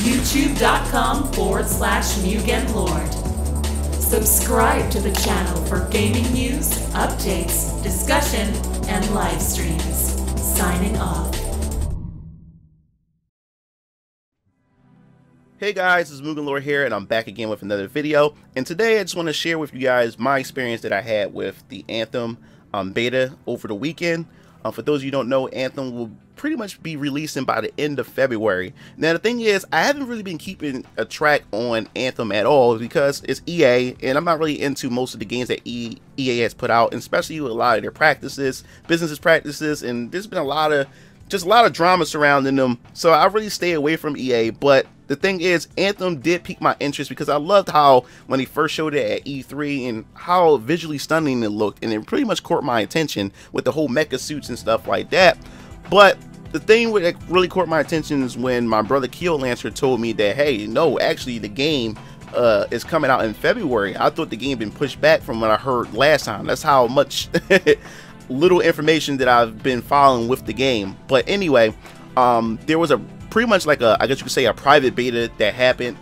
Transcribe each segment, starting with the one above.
youtube.com/MugenLord. Subscribe to the channel for gaming news, updates, discussion, and live streams. Signing off. Hey guys, it's Mugen Lord here, and I'm back again with another video. And today I just want to share with you guys my experience that I had with the Anthem beta over the weekend. For those of you who don't know, Anthem will pretty much be releasing by the end of February. Now the thing is, I haven't really been keeping a track on Anthem at all because it's EA, and I'm not really into most of the games that EA has put out, and especially with a lot of their practices, businesses practices, and there's been a lot of drama surrounding them. So I really stay away from EA. But the thing is, Anthem did pique my interest because I loved how when they first showed it at E3 and how visually stunning it looked, and it pretty much caught my attention with the whole mecha suits and stuff like that. But the thing that really caught my attention is when my brother Keel Lancer told me that, hey, no, actually the game is coming out in February. I thought the game had been pushed back from what I heard last time. That's how much little information that I've been following with the game. But anyway, there was a pretty much like a, I guess you could say, a private beta that happened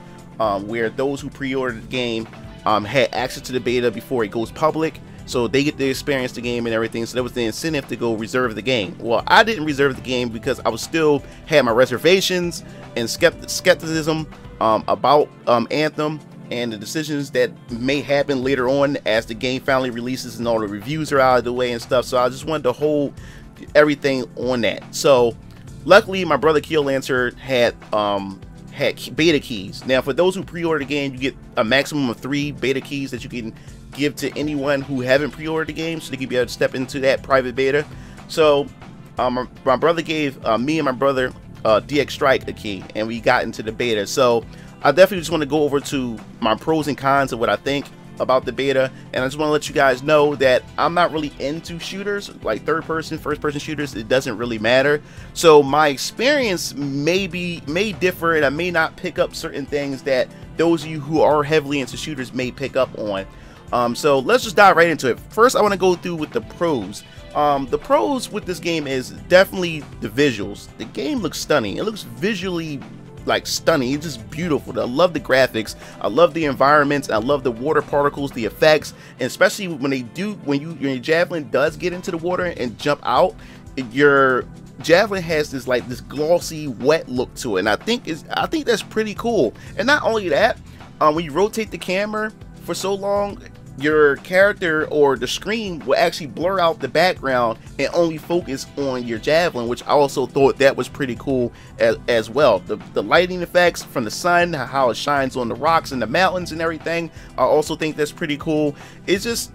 where those who pre-ordered the game had access to the beta before it goes public, so they get to experience the game and everything. So that was the incentive to go reserve the game. Well, I didn't reserve the game because I was still had my reservations and skepticism about Anthem and the decisions that may happen later on as the game finally releases and all the reviews are out of the way and stuff. So I just wanted to hold everything on that. So luckily my brother Keel Lancer had beta keys. Now for those who pre-order the game, you get a maximum of 3 beta keys that you can give to anyone who haven't pre-ordered the game, so they can be able to step into that private beta. So my brother gave me and my brother DX Strike a key, and we got into the beta. So I definitely just want to go over to my pros and cons of what I think about the beta, and I just want to let you guys know that I'm not really into shooters, like third person, first person shooters. It doesn't really matter. So my experience may differ, and I may not pick up certain things that those of you who are heavily into shooters may pick up on. So let's just dive right into it. First, I want to go through with the pros. The pros with this game is definitely the visuals. The game looks stunning. It looks visually like stunning. It's just beautiful. I love the graphics. I love the environments. I love the water particles, the effects, and especially when your javelin does get into the water and jump out, your javelin has this like this glossy wet look to it, and I think that's pretty cool. And not only that, when you rotate the camera for so long, your character or the screen will actually blur out the background and only focus on your javelin, which I also thought that was pretty cool as well. The lighting effects from the sun, how it shines on the rocks and the mountains and everything, I also think that's pretty cool. It's just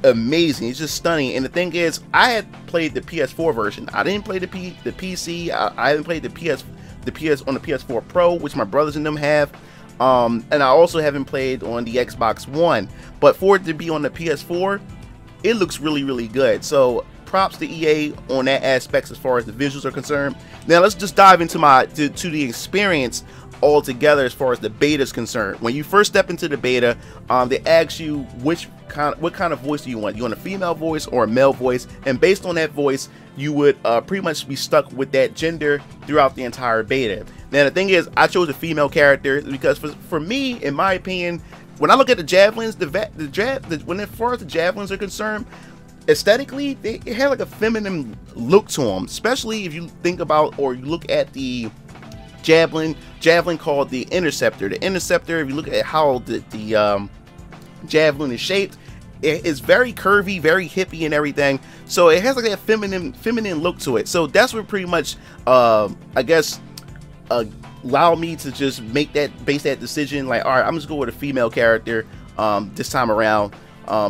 amazing. It's just stunning. And the thing is, I had played the PS4 version. I didn't play the PC. I haven't played the PS on the PS4 Pro, which my brothers and them have. And I also haven't played on the Xbox One, but for it to be on the PS4, it looks really good. So props to EA on that aspect as far as the visuals are concerned. Now let's just dive into to the experience altogether as far as the beta is concerned. When you first step into the beta, they ask you what kind of voice do you want. You want a female voice or a male voice, and based on that voice, you would pretty much be stuck with that gender throughout the entire beta. Now the thing is, I chose a female character because for me, in my opinion, when I look at the javelins, when as far as the javelins are concerned, aesthetically, they have like a feminine look to them. Especially if you think about or you look at the javelin called the Interceptor. The Interceptor, if you look at how the javelin is shaped, it's very curvy, very hippie and everything. So it has like that feminine look to it. So that's what pretty much I guess allowed me to just base that decision. Like, all right, I'm just going with a female character this time around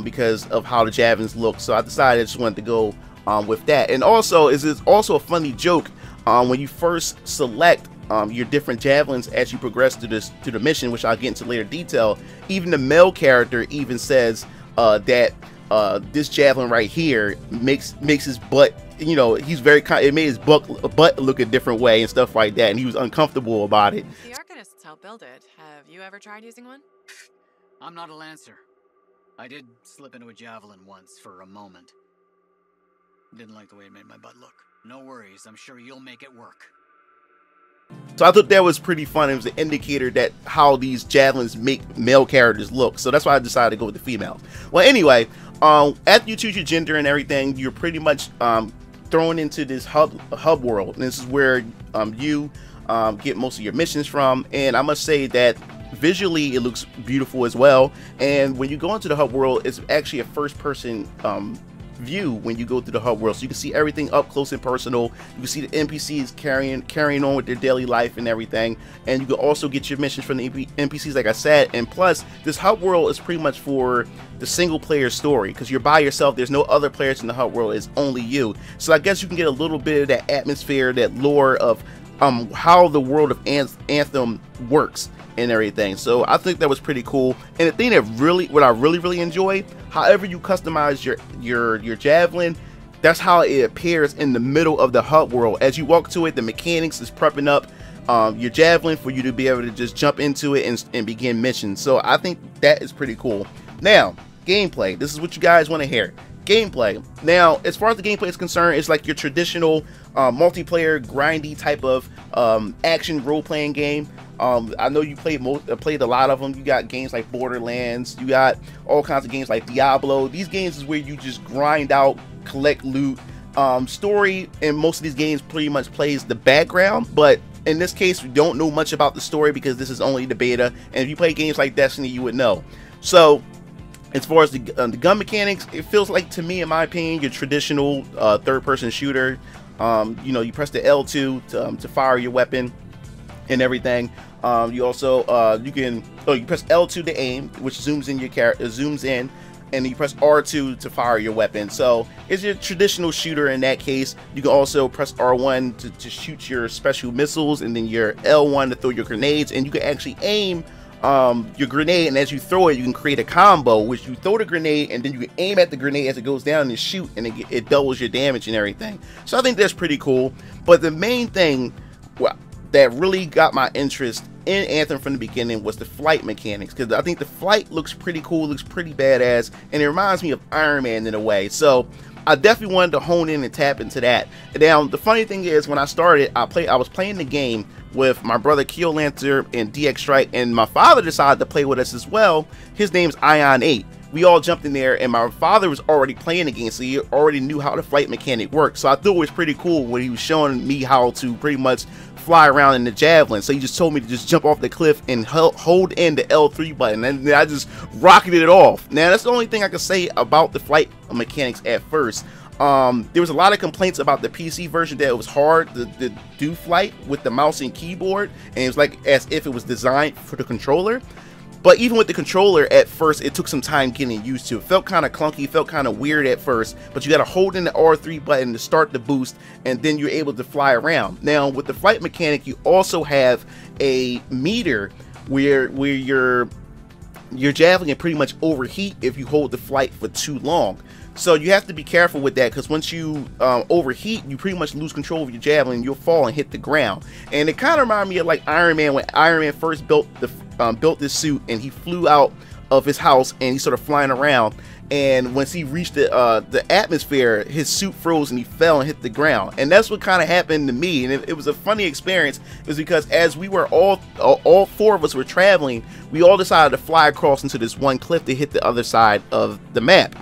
because of how the javelins look. So I decided I just wanted to go with that. And also, it's also a funny joke when you first select your different javelins as you progress to the mission, which I'll get into later detail. Even the male character even says that this javelin right here makes his butt, you know, it made his butt look a different way and stuff like that, and he was uncomfortable about it. The Arcanists help build it. Have you ever tried using one? I'm not a lancer. I did slip into a javelin once for a moment. Didn't like the way it made my butt look. No worries, I'm sure you'll make it work. So I thought that was pretty fun. It was an indicator that how these javelins make male characters look. So that's why I decided to go with the females. Well, anyway, after you choose your gender and everything, you're pretty much thrown into this hub world. And this is where you get most of your missions from. And I must say that visually it looks beautiful as well. And when you go into the hub world, it's actually a first-person view when you go through the hub world, so you can see everything up close and personal. You can see the NPCs carrying on with their daily life and everything, and you can also get your missions from the NPCs, like I said. And plus, this hub world is pretty much for the single player story, because you're by yourself. There's no other players in the hub world. It's only you. So I guess you can get a little bit of that atmosphere, that lore of how the world of Anthem works and everything. So I think that was pretty cool. And the thing that what I really enjoy, however you customize your javelin, that's how it appears in the middle of the hub world. As you walk to it, the mechanics is prepping up your javelin for you to be able to just jump into it and begin missions. So I think that is pretty cool. Now, gameplay. This is what you guys want to hear. Gameplay. Now, as far as the gameplay is concerned, it's like your traditional multiplayer grindy type of action role-playing game. I know you played a lot of them. You got games like Borderlands, you got all kinds of games like Diablo. These games is where you just grind out, collect loot. Story in most of these games pretty much plays the background, but in this case we don't know much about the story because this is only the beta, and if you play games like Destiny you would know. So as far as the gun mechanics, it feels like, to me, in my opinion, your traditional third-person shooter. You know, you press the L2 to fire your weapon and everything. You also you press L2 to aim, which zooms in your character, and you press R2 to fire your weapon. So it's your traditional shooter in that case. You can also press R1 to shoot your special missiles, and then your L1 to throw your grenades, and you can actually aim your grenade, and as you throw it you can create a combo, which you throw the grenade and then you can aim at the grenade as it goes down and shoot, and it doubles your damage and everything. So I think that's pretty cool. But the main thing that really got my interest in Anthem from the beginning was the flight mechanics, because I think the flight looks pretty cool, looks pretty badass, and it reminds me of Iron Man in a way. So I definitely wanted to hone in and tap into that. Now the funny thing is, when I started, I was playing the game with my brother Keo Lancer and DX Strike, and my father decided to play with us as well. His name's Ion8. We all jumped in there, and my father was already playing the game, so he already knew how the flight mechanic worked. So I thought it was pretty cool when he was showing me how to pretty much fly around in the javelin. So he just told me to just jump off the cliff and hold in the L3 button, and I just rocketed it off. Now that's the only thing I can say about the flight mechanics at first. There was a lot of complaints about the PC version, that it was hard to do flight with the mouse and keyboard, and it was like as if it was designed for the controller. But even with the controller, at first it took some time getting used to. It felt kind of clunky, felt kind of weird at first, but you got to hold in the R3 button to start the boost, and then you're able to fly around. Now with the flight mechanic, you also have a meter where your javelin can pretty much overheat if you hold the flight for too long. So you have to be careful with that, because once you overheat, you pretty much lose control of your javelin, you'll fall and hit the ground. And it kind of reminded me of like Iron Man, when Iron Man first built this suit, and he flew out of his house and he started flying around, and once he reached the atmosphere, his suit froze and he fell and hit the ground. And that's what kind of happened to me, and it was a funny experience. It was because as we were all four of us were traveling, we all decided to fly across into this one cliff to hit the other side of the map.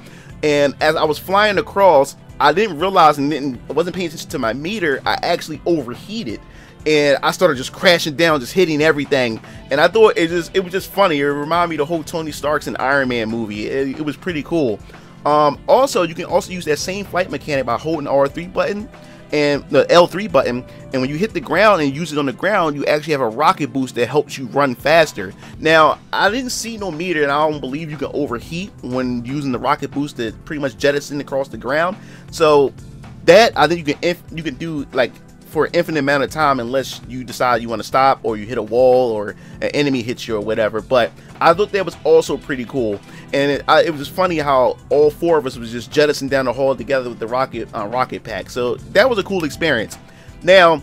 And as I was flying across, I didn't realize, and I wasn't paying attention to my meter, I actually overheated, and I started just crashing down, just hitting everything. And I thought it was just funny. It reminded me of the whole Tony Stark's and Iron Man movie. It was pretty cool. Also, you can also use that same flight mechanic by holding the R3 button and the L3 button, and when you hit the ground and use it on the ground, you actually have a rocket boost that helps you run faster. Now I didn't see no meter, and I don't believe you can overheat when using the rocket boost to pretty much jettison across the ground. So that, I think you can do like for an infinite amount of time, unless you decide you want to stop, or you hit a wall, or an enemy hits you or whatever. But I thought that was also pretty cool, and it was just funny how all four of us was just jettisoned down the hall together with the rocket pack. So that was a cool experience. Now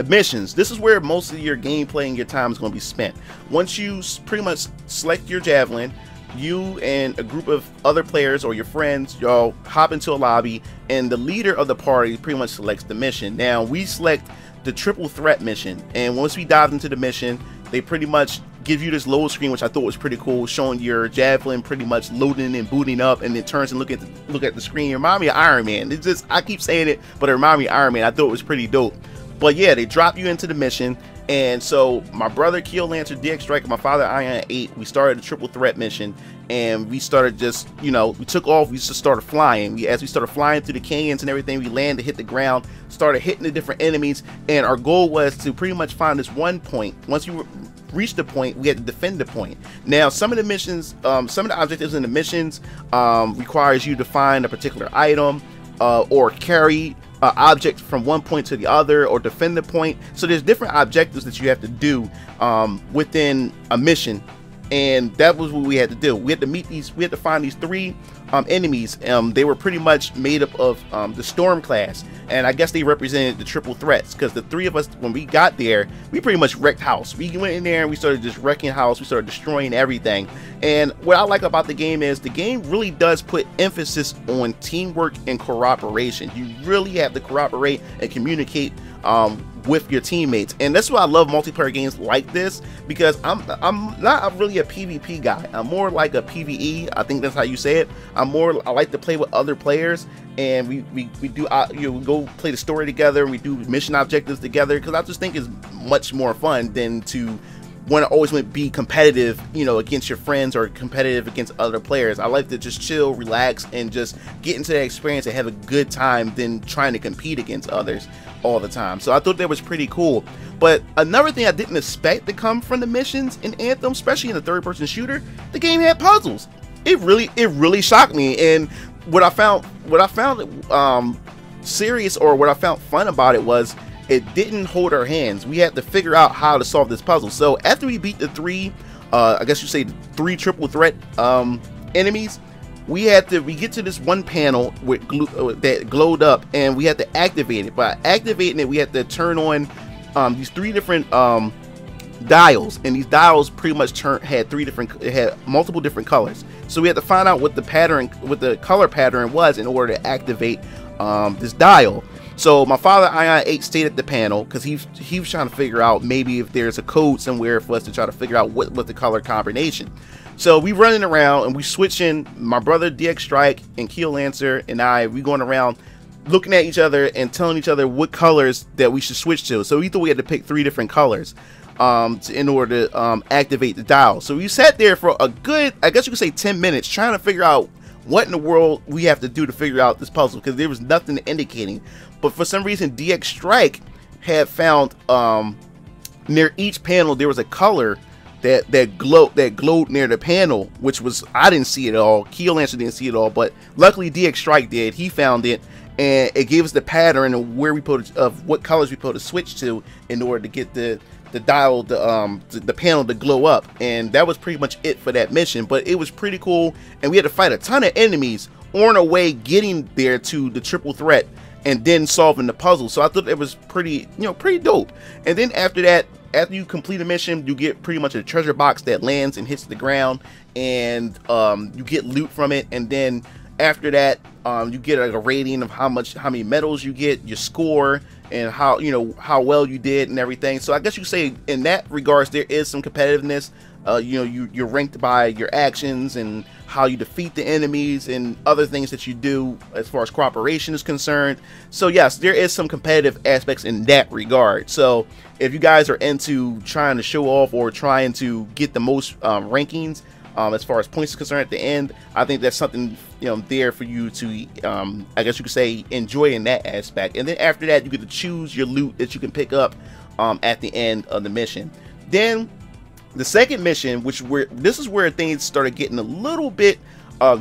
missions, this is where most of your gameplay and your time is going to be spent. Once you pretty much select your javelin, you and a group of other players or your friends, y'all hop into a lobby, and the leader of the party pretty much selects the mission. Now we select the triple threat mission. And once we dived into the mission, they pretty much give you this load screen, which I thought was pretty cool, showing your javelin pretty much loading and booting up, and it turns and look at the screen. It reminded me of Iron Man. It's just, I keep saying it, but it reminded me of Iron Man. I thought it was pretty dope. But yeah, they drop you into the mission. And so my brother Keel Lancer, DX Strike, and my father Ion 8, we started a triple threat mission, and we started just, you know, we took off. We just started flying. As we started flying through the canyons and everything, we landed, hit the ground, started hitting the different enemies, and our goal was to pretty much find this one point. Once you reach the point, we had to defend the point. Now, some of the missions, some of the objectives in the missions requires you to find a particular item or carry object from one point to the other, or defend the point. So there's different objectives that you have to do within a mission, and that was what we had to do. We had to meet these, we had to find these 3 enemies. They were pretty much made up of the Storm class, and I guess they represented the triple threats, because the 3 of us, when we got there, we pretty much wrecked house. We went in there and we started just wrecking house. We started destroying everything. And what I like about the game is the game really does put emphasis on teamwork and cooperation. You really have to cooperate and communicate with your teammates, and that's why I love multiplayer games like this, because I'm not really a PvP guy. I'm more like a PvE. I think that's how you say it. I like to play with other players, and we do you know, we go play the story together, we do mission objectives together, because I just think it's much more fun than to want to always be competitive, you know, against your friends or competitive against other players. I like to just chill, relax, and just get into that experience and have a good time than trying to compete against others all the time. So I thought that was pretty cool. But another thing I didn't expect to come from the missions in Anthem, especially in the third-person shooter, the game had puzzles. It really shocked me. And what I found serious, or what I found fun about it, was it didn't hold our hands. We had to figure out how to solve this puzzle. So after we beat the 3, I guess you say 3 triple threat enemies, we get to this one panel with that glowed up, and we had to activate it. By activating it, we had to turn on these 3 different dials, and these dials pretty much had multiple different colors. So we had to find out what the color pattern was in order to activate this dial. So my father Ion 8 stayed at the panel, because he was trying to figure out maybe if there's a code somewhere for us to try to figure out what the color combination. So we running around and we switching. My brother DX Strike and Keel Lancer and we going around looking at each other and telling each other what colors that we should switch to. So we thought we had to pick 3 different colors in order to activate the dial. So we sat there for a good, I guess you could say, 10 minutes trying to figure out what in the world we have to do to figure out this puzzle, because there was nothing indicating. But for some reason, DX Strike had found near each panel there was a color that glowed near the panel, which was, I didn't see it at all. Keel Lancer didn't see it all, but luckily DX Strike did. He found it, and it gave us the pattern of where we put of what colors we put to switch to in order to get the dial, the panel to glow up. And that was pretty much it for that mission. But it was pretty cool, and we had to fight a ton of enemies on our way getting there to the triple threat, and then solving the puzzle. So I thought it was pretty dope. And then after that, after you complete a mission, you get pretty much a treasure box that lands and hits the ground, and you get loot from it. And then after that, you get like a rating of how many medals you get, your score, and how well you did and everything. So I guess you say in that regards there is some competitiveness. You're ranked by your actions and how you defeat the enemies and other things that you do as far as cooperation is concerned. So yes, there is some competitive aspects in that regard. So if you guys are into trying to show off or trying to get the most rankings as far as points is concerned at the end, I think that's something there for you to I guess you could say enjoy in that aspect. And then after that, you get to choose your loot that you can pick up at the end of the mission. Then the second mission, this is where things started getting a little bit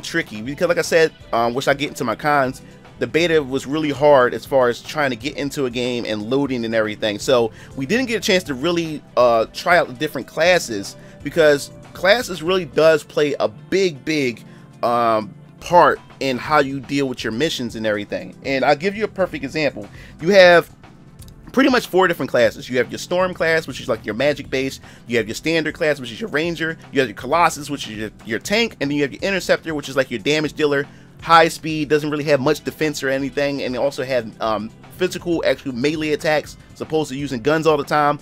tricky, because like I said, which I get into my cons, the beta was really hard as far as trying to get into a game and loading and everything. So we didn't get a chance to really try out the different classes, because classes really does play a big part in how you deal with your missions and everything. And I'll give you a perfect example. You have pretty much 4 different classes. You have your Storm class, which is like your magic base. You have your Standard class, which is your Ranger. You have your Colossus, which is your tank. And then you have your Interceptor, which is like your damage dealer. high speed, doesn't really have much defense or anything, and it also had physical, actual melee attacks, as opposed to using guns all the time.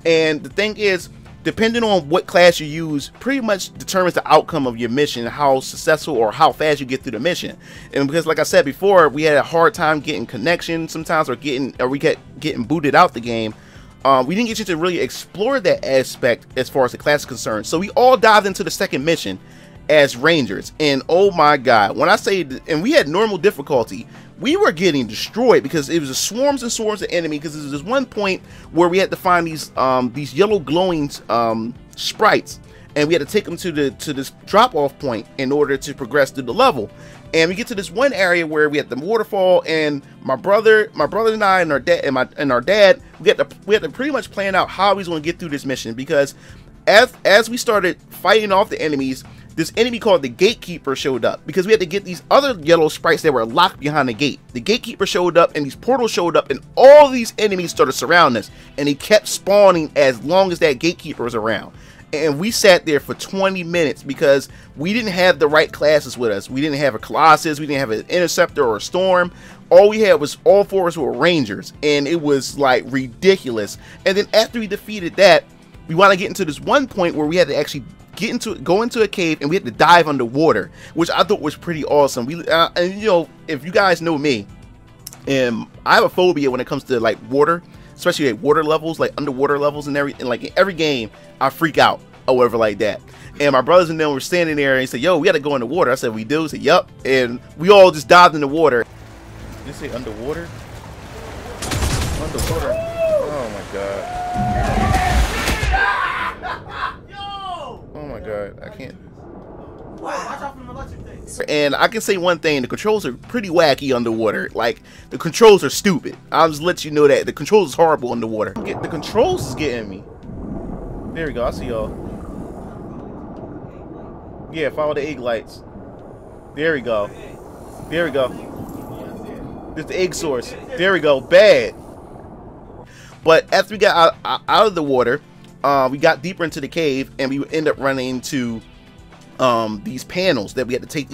And the thing is, depending on what class you use, pretty much determines the outcome of your mission, how successful or how fast you get through the mission. And because, like I said before, we had a hard time getting connection sometimes, or we kept getting booted out the game. We didn't get you to really explore that aspect as far as the class is concerned. So we all dived into the second mission as Rangers, and oh my god, when I say, and we had normal difficulty, we were getting destroyed because it was swarms and swarms of enemy. Because there was this one point where we had to find these yellow glowing sprites, and we had to take them to this drop-off point in order to progress through the level. And we get to this one area where we had the waterfall, and my brother and I and our dad, we had to pretty much plan out how we was going to get through this mission. Because as we started fighting off the enemies, this enemy called the Gatekeeper showed up, because we had to get these other yellow sprites that were locked behind the gate. The Gatekeeper showed up, and these portals showed up, and all these enemies started surrounding us, and they kept spawning as long as that Gatekeeper was around. And we sat there for 20 minutes because we didn't have the right classes with us. We didn't have a Colossus, we didn't have an Interceptor or a Storm. All we had was all four of us were Rangers, and it was like ridiculous. And then after we defeated that, we want to get into this one point where we had to actually go into a cave, and we had to dive underwater, which I thought was pretty awesome. And you know, if you guys know me, I have a phobia when it comes to like water, especially at water levels, like underwater levels, and like in every game I freak out or whatever like that. And my brothers and them were standing there, and he said, "Yo, we got to go in the water." I said, "We do?" He said, "Yup." And we all just dived in the water. Did you say underwater? Underwater. Oh my god. Oh my god, I can't. And I can say one thing, the controls are pretty wacky underwater. Like, the controls are stupid. I'll just let you know that. The controls is horrible underwater. The controls is getting me. There we go, I see y'all. Yeah, follow the egg lights. There we go. There we go. There's the egg source. There we go, bad. But after we got out of the water, we got deeper into the cave, and we ended up running into these panels that we had to take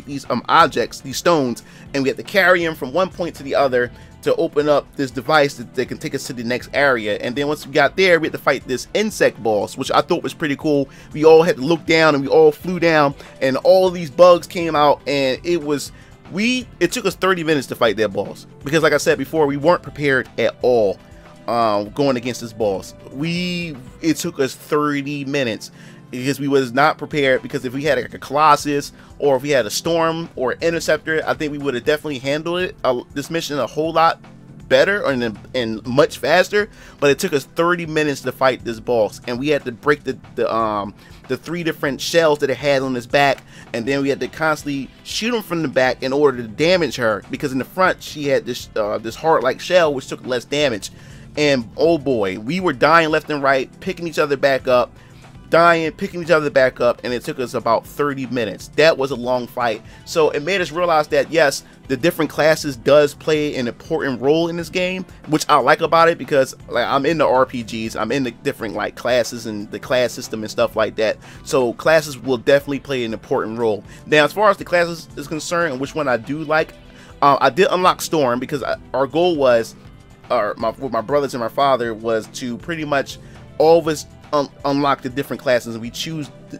these objects, these stones, and we had to carry them from one point to the other to open up this device that can take us to the next area. And then once we got there, we had to fight this insect boss, which I thought was pretty cool. We all had to look down, and we all flew down, and all of these bugs came out, and it took us 30 minutes to fight that boss, because like I said before, we weren't prepared at all. Going against this boss, it took us 30 minutes because we was not prepared. Because if we had like a Colossus, or if we had a Storm or Interceptor, I think we would have definitely handled it this mission a whole lot better and much faster. But it took us 30 minutes to fight this boss, and we had to break the 3 different shells that it had on his back, and then we had to constantly shoot him from the back in order to damage her, because in the front she had this heart-like shell which took less damage. And oh boy, we were dying left and right, picking each other back up, picking each other back up, and it took us about 30 minutes. That was a long fight. So it made us realize that yes, the different classes does play an important role in this game, which I like about it, because like, I'm into RPGs, I'm into different like classes and the class system and stuff like that. So classes will definitely play an important role. Now, as far as the classes is concerned, and which one I do like, I did unlock Storm, because our goal was, with my brothers and my father, was to pretty much all of us unlock the different classes, and we choose the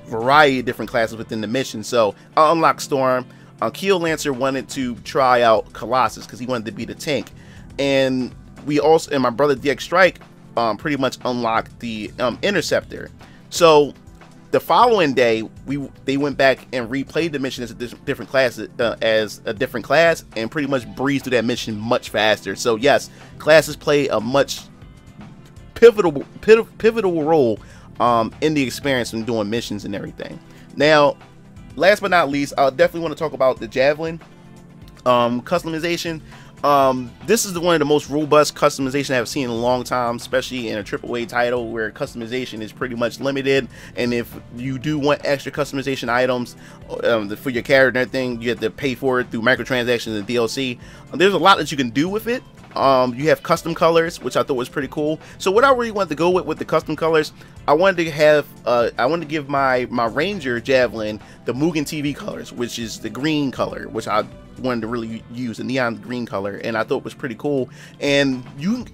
variety of different classes within the mission. So I unlocked Storm. Keel Lancer wanted to try out Colossus because he wanted to be the tank, and my brother DX Strike pretty much unlocked the Interceptor. So the following day, they went back and replayed the mission as a different class, and pretty much breezed through that mission much faster. So yes, classes play a much pivotal role in the experience when doing missions and everything. Now, last but not least, I definitely want to talk about the Javelin customization. This is one of the most robust customization I've seen in a long time, especially in a AAA title where customization is pretty much limited. And if you do want extra customization items for your character and everything, you have to pay for it through microtransactions and DLC. There's a lot that you can do with it, You have custom colors, which I thought was pretty cool. So what I really wanted to go with the custom colors, I wanted to have I wanted to give my Ranger Javelin the Mugen TV colors, which is the green color, which I wanted to really use, a neon green color, and I thought it was pretty cool. And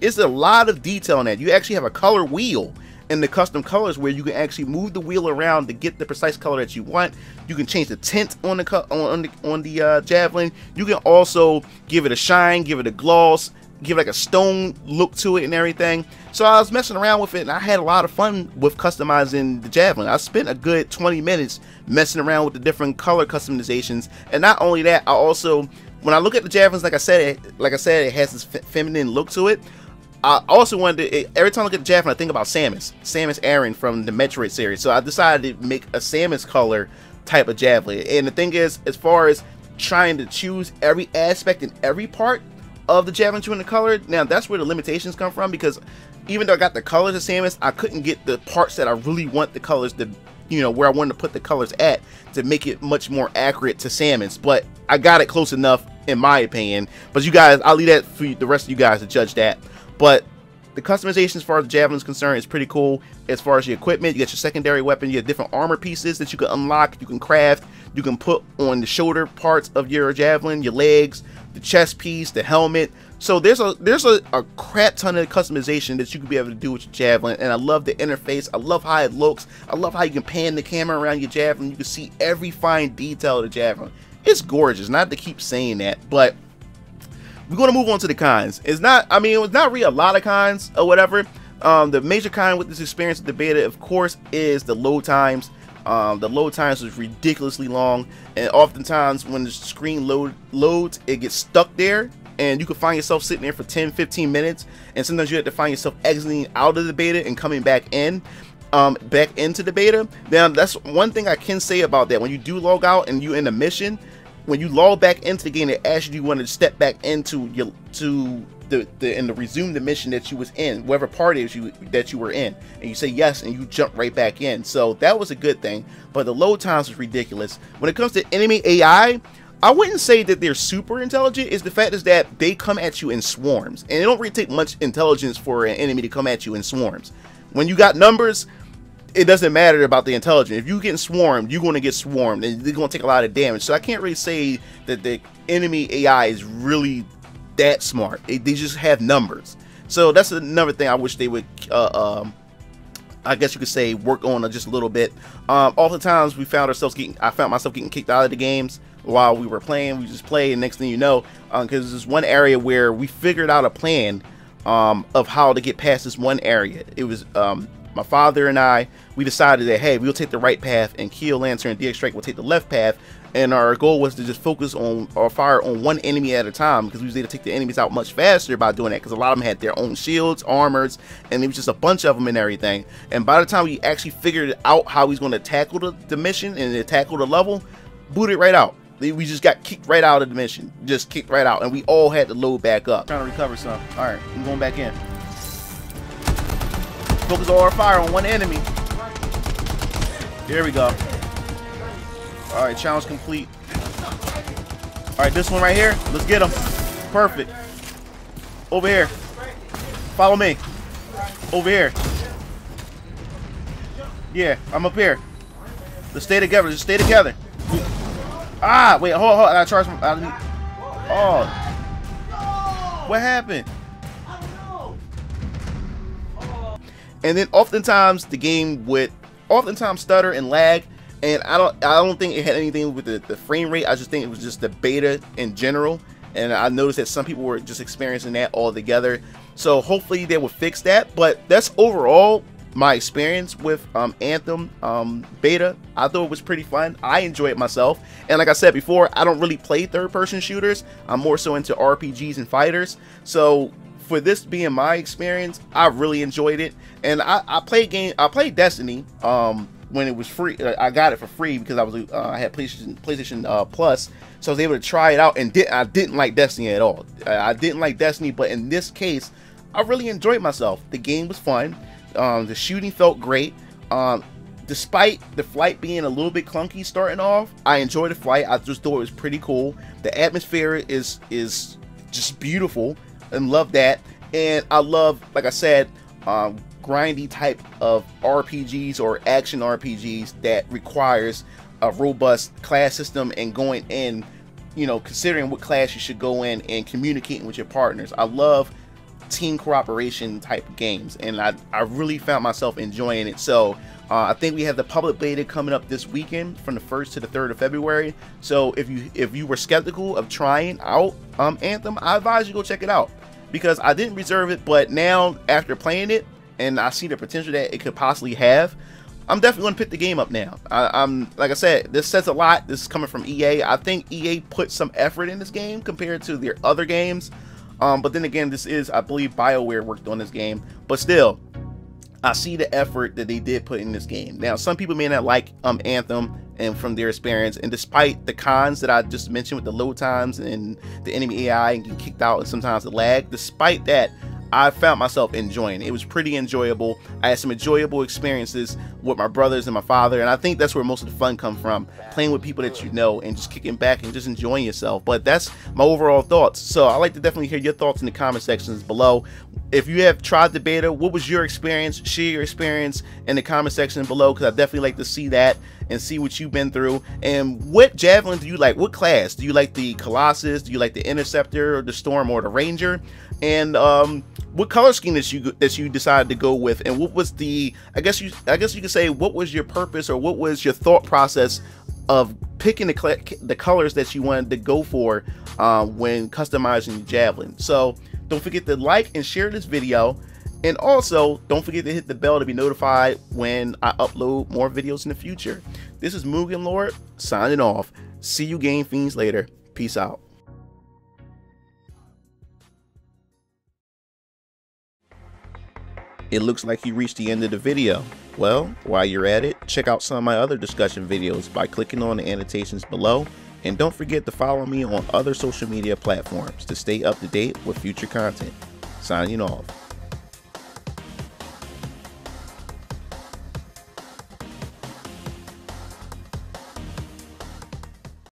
it's a lot of detail in that. You actually have a color wheel in the custom colors where you can actually move the wheel around to get the precise color that you want. You can change the tint on the Javelin. You can also give it a shine, give it a gloss, give like a stone look to it and everything. So I was messing around with it, and I had a lot of fun with customizing the Javelin. I spent a good 20 minutes messing around with the different color customizations. And not only that, I also, when I look at the Javelins, like I said, it has this feminine look to it. I also wanted to, every time I look at the Javelin, I think about Samus Aran from the Metroid series. So I decided to make a Samus color type of Javelin. And the thing is, as far as trying to choose every aspect and every part of the Javelin to in the color, now that's where the limitations come from, because even though I got the colors of Samus, I couldn't get the parts that I really want the colors to, you know, where I wanted to put the colors at to make it much more accurate to Samus. But I got it close enough, in my opinion. But you guys, I'll leave that for the rest of you guys to judge that. But the customization as far as the Javelin is concerned is pretty cool. As far as your equipment, you got your secondary weapon, you have different armor pieces that you can unlock, you can craft, you can put on the shoulder parts of your Javelin, your legs, the chest piece, the helmet. So there's a crap ton of customization that you can be able to do with your Javelin, and I love the interface. I love how it looks. I love how you can pan the camera around your Javelin. You can see every fine detail of the Javelin. It's gorgeous. Not to keep saying that, but we're going to move on to the cons. It's not, I mean, it was not really a lot of cons or whatever. The major con with this experience with the beta, of course, is the load times. The load times was ridiculously long, and oftentimes when the screen loads, it gets stuck there, and you can find yourself sitting there for 10-15 minutes, and sometimes you have to find yourself exiting out of the beta and coming back in. Back into the beta. Now, that's one thing I can say about that. When you do log out and you in a mission, when you log back into the game, it asks you want to step back into your and resume the mission that you was in, whatever party that you were in, and you say yes, and you jump right back in. So that was a good thing. But the load times was ridiculous. When it comes to enemy AI, I wouldn't say that they're super intelligent. It's the fact is that they come at you in swarms, and it don't really take much intelligence for an enemy to come at you in swarms. When you got numbers, it doesn't matter about the intelligence. If you get swarmed, you're going to get swarmed, and they're going to take a lot of damage. So I can't really say that the enemy AI is really that smart. They just have numbers. So that's another thing I wish they would, I guess you could say, work on just a little bit. Oftentimes I found myself getting kicked out of the games while we were playing. We just play, and next thing you know, because there's one area where we figured out a plan of how to get past this one area. It was my father and we decided that, hey, we'll take the right path, and Keel Lancer and DX Strike will take the left path, and our goal was to just focus on or fire on one enemy at a time, because we was able to take the enemies out much faster by doing that, because a lot of them had their own shields, armors, and it was just a bunch of them and everything. And by the time we actually figured out how he's going to tackle the mission and tackle the level, booted right out. We just got kicked right out of the mission, just kicked right out, and we all had to load back up. Trying to recover some. All right, I'm going back in. Focus all our fire on one enemy. There we go. All right, challenge complete. All right, this one right here. Let's get him. Perfect. Over here. Follow me. Over here. Yeah, I'm up here. Let's stay together. Just stay together. Ah, wait, hold. I gotta charge him. Oh. What happened? And then oftentimes the game would stutter and lag, and I don't think it had anything with the frame rate. I just think it was just the beta in general, and I noticed that some people were just experiencing that altogether. So hopefully they will fix that. But that's overall my experience with Anthem beta. I thought it was pretty fun. I enjoyed it myself, and like I said before, I don't really play third-person shooters. I'm more so into RPGs and fighters. So for this being my experience, I really enjoyed it. And I played Destiny when it was free. I got it for free because I had PlayStation Plus, so I was able to try it out. And I didn't like Destiny at all. I didn't like Destiny, but in this case, I really enjoyed myself. The game was fun. The shooting felt great. Despite the flight being a little bit clunky starting off, I enjoyed the flight. I just thought it was pretty cool. The atmosphere is just beautiful. and love that. And I love, like I said, grindy type of RPGs or action RPGs that requires a robust class system and going in, you know, considering what class you should go in and communicating with your partners. I love team cooperation type games, and I really found myself enjoying it. So I think we have the public beta coming up this weekend from the 1st to the 3rd of February. So if you were skeptical of trying out Anthem, I advise you go check it out, because I didn't reserve it, but now after playing it and I see the potential that it could possibly have, I'm definitely going to pick the game up now. I'm like I said, this says a lot. This is coming from EA. I think EA put some effort in this game compared to their other games. But then again, this is, I believe, BioWare worked on this game. But still, I see the effort that they did put in this game. Now, some people may not like Anthem and from their experience, and despite the cons that I just mentioned with the load times and the enemy AI and getting kicked out and sometimes the lag, despite that, I found myself enjoying it. It was pretty enjoyable. I had some enjoyable experiences with my brothers and my father, and I think that's where most of the fun comes from, playing with people that you know and just kicking back and just enjoying yourself. But that's my overall thoughts. So I'd like to definitely hear your thoughts in the comment sections below. If you have tried the beta, what was your experience? Share your experience in the comment section below, because I definitely like to see that and see what you've been through. And what Javelin do you like? What class? Do you like the Colossus? Do you like the Interceptor or the Storm or the Ranger? And what color scheme that you decided to go with? And what was the, I guess you could say, what was your purpose or what was your thought process of picking the colors that you wanted to go for when customizing the Javelin? So don't forget to like and share this video, and also don't forget to hit the bell to be notified when I upload more videos in the future. This is Mugen Lord signing off. See you game fiends later. Peace out. It looks like you reached the end of the video. Well, while you're at it, check out some of my other discussion videos by clicking on the annotations below, and don't forget to follow me on other social media platforms to stay up to date with future content. Signing off.